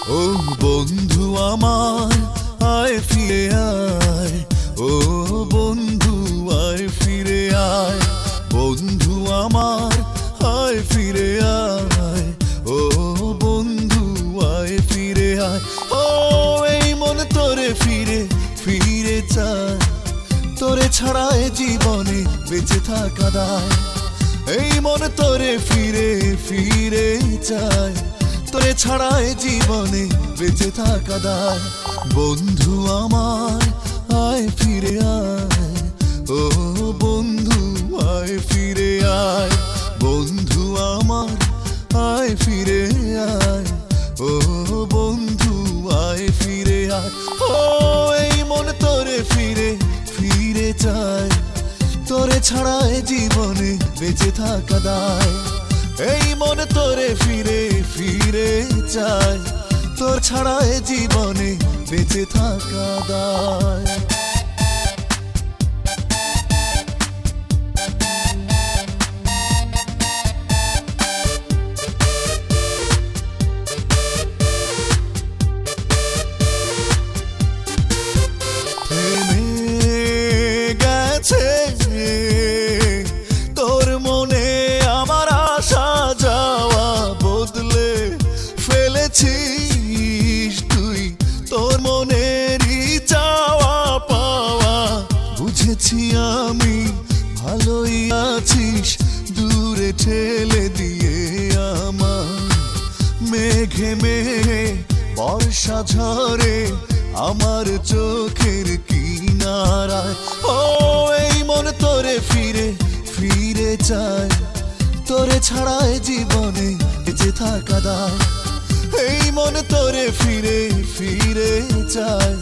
ও বন্ধু আমার আয় ফিরে আয়, ও বন্ধু আয় ফিরে আয়, বন্ধু আমার আয় ফিরে আয়, ও বন্ধু আয় ফিরে আয়। ও এই মন তোরে ফিরে ফিরে চায়, তোরে ছাড়া এ জীবনে বেঁচে থাকা দায়। এই মন তোরে ফিরে ফিরে চায়, তোরে ছাড়া এ জীবনে বেঁচে থাকা দায়। বন্ধু আমার আয় ফিরে আয়, ও বন্ধু আয় ফিরে আয়, বন্ধু আমার আয় ফিরে আয়, ও বন্ধু আয় ফিরে আয়। ও এই মন তোরে ফিরে ফিরে চায়, তোরে ছাড়া এ জীবনে বেঁচে থাকা দায়। এই মন তোরে ফিরে ফিরে চায়, তোর ছাড়া এ জীবনে বেঁচে থাকা দায়। তোর মনে আমার আসা যাওয়া বদলে ফেলেছিস তুই, তোর মনেরই চাওয়া পাওয়া বুঝেছি আমি, ভালোই আছিস দূরে ঠেলে দিয়ে আমার। মেঘে মেঘে বর্ষা ঝরে আমার চোখের কিনারায়। ও এই মন তোরে ফিরে ফিরে চায়, তোরে ছাড়া এ জীবনে বেঁচে থাকা দায়। এই মন তোরে ফিরে ফিরে চায়,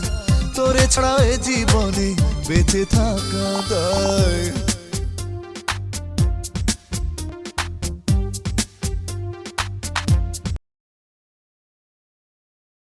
তোরে ছাড়া এ জীবনে বেঁচে থাকা দায়।